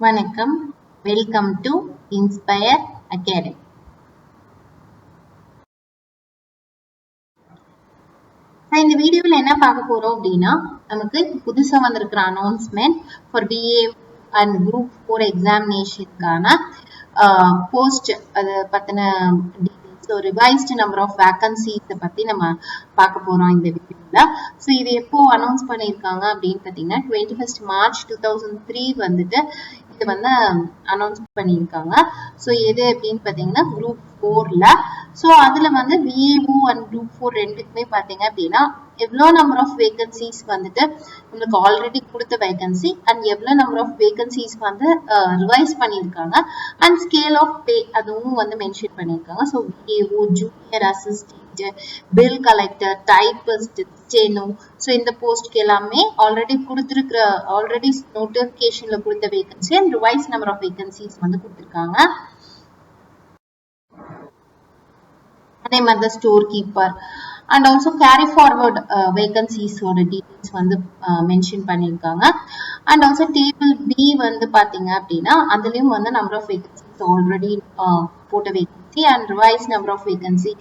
வணக்கம், welcome to inspire academy. இந்த வீடியோவில் என்ன பார்க்க போறோம் அப்படின்னா, நமக்கு புதுசா வந்திருக்கிற announcement for BA and group 4 எக்ஸாமினேஷனுக்கான போஸ்ட் அது பத்தின details, revised number of vacancies பத்தி நம்ம பார்க்க போறோம் இந்த வீடியோல. ஸோ இது எப்போ அனௌன்ஸ் பண்ணியிருக்காங்க அப்படின்னு பார்த்தீங்கன்னா 21 March 2003 வந்துட்டு இது வந்து அனௌன்ஸ் பண்ணியிருக்காங்க. ஸோ எது அப்படின்னு பார்த்தீங்கன்னா குரூப் 4ல. ஸோ அதுல வந்து விஏஓ அண்ட் குரூப் 4 ரெண்டுக்குமே பார்த்தீங்க அப்படின்னா எவ்வளோ நம்பர் ஆஃப் வேகன்சிஸ் வந்துட்டு உங்களுக்கு ஆல்ரெடி கொடுத்த வேகன்சி அண்ட் எவ்வளோ நம்பர் ஆஃப் வேகன்சிஸ் வந்து ரிவைஸ் பண்ணியிருக்காங்க அண்ட் ஸ்கேல் ஆஃப் பே அதுவும் வந்து மென்ஷன் பண்ணியிருக்காங்க. So VAO, junior assistant, bill collector, typist, steno, so இந்த போஸ்ட்க்கு எல்லாமே ஆல்ரெடி நோட்டிபிகேஷன்ல கொடுத்த vacancy and revise number of vacancies வந்து கொடுத்திருக்காங்க. அதே மாதிரி store keeper and also carry forward வேகன்சிஸோட டீடைல்ஸ் வந்து மென்ஷன் பண்ணியிருக்காங்க. அண்ட் ஆல்சோ டேபிள் பி வந்து பாத்தீங்க அப்படின்னா அதுலயும் வந்து நம்பர் ஆஃப் வேகன்சிஸ் ஆல்ரெடி போட்ட vacancy and revise number of vacancy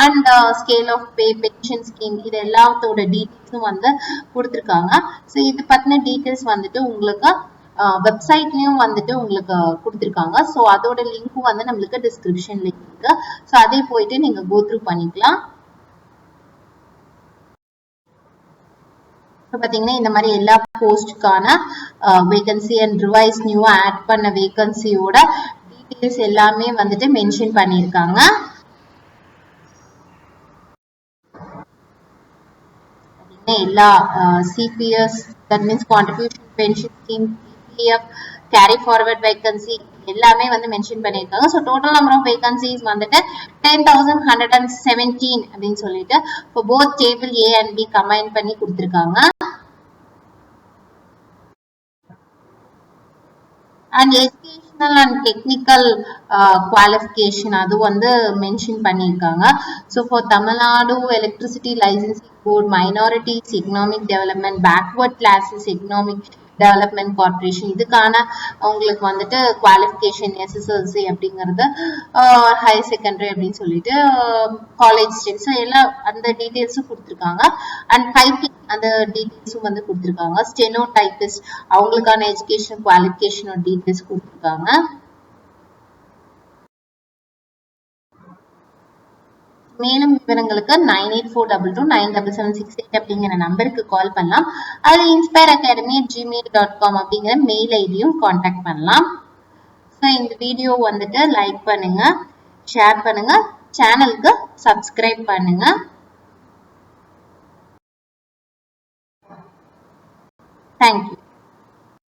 and scale of pay, pension scheme இது எல்லாத்தோட டீடைல்ஸும் வந்து கொடுத்துருக்காங்க. ஸோ இது பத்தின டீடைல்ஸ் வந்துட்டு உங்களுக்கு வெப்சைட்லயும் வந்துட்டு உங்களுக்கு கொடுத்துருக்காங்க. ஸோ அதோட லிங்க்கும் வந்து நம்மளுக்கு டிஸ்கிரிப்ஷன்ல இருக்கு. ஸோ அதே போயிட்டு நீங்க கோ த்ரூ பண்ணிக்கலாம். பாத்தீங்கன்னா இந்த மாதிரி எல்லா போஸ்டுக்கான வேகன்சி அண்ட் ரிவைஸ் நியூவா ஆட் பண்ண வேகன்சியோட டீடைல்ஸ் எல்லாமே வந்துட்டு மென்ஷன் பண்ணியிருக்காங்க. எல்லா CPS that means contribution pension scheme, PPF, carry forward vacancy எல்லாமே வந்து மென்ஷன் பண்ணியிருக்காங்க. So total number of vacancies வந்துட்டு 10,117 அப்படின்னு சொல்லிட்டு இப்போ both table A and B combine பண்ணி கொடுத்துருக்காங்க. And educational and technical qualification அது வந்து மென்ஷன் பண்ணியிருக்காங்க. So for Tamil Nadu electricity licensing board, minorities economic development, backward classes economic development corporation இதுக்கான உங்களுக்கு வந்துட்டு குவாலிஃபிகேஷன் எஸ்எஸ்எல்சி அப்படிங்கிறது ஹையர் செகண்டரி அப்படின்னு சொல்லிட்டு காலேஜ் ஸ்டேட்ஸ் எல்லாம் அந்த டீடைல்ஸும் கொடுத்துருக்காங்க. அண்ட் டைப்பிங் அந்த டீடைல்ஸும் வந்து கொடுத்துருக்காங்க. ஸ்டெனோ டைபிஸ்ட் அவங்களுக்கான எஜுகேஷன் குவாலிஃபிகேஷனோட டீடைல்ஸ் கொடுத்துருக்காங்க. மேலும் விவரங்களுக்கு 9842297768 அப்படிங்கிற நம்பருக்கு கால் பண்ணலாம். அது inspireacadamii@gmail.com அப்படிங்கிற மெயில் ஐடியும் கான்டாக்ட் பண்ணலாம். ஸோ இந்த வீடியோ வந்துட்டு லைக் பண்ணுங்க, ஷேர் பண்ணுங்க, சேனலுக்கு சப்ஸ்கிரைப் பண்ணுங்க. தேங்க்யூ.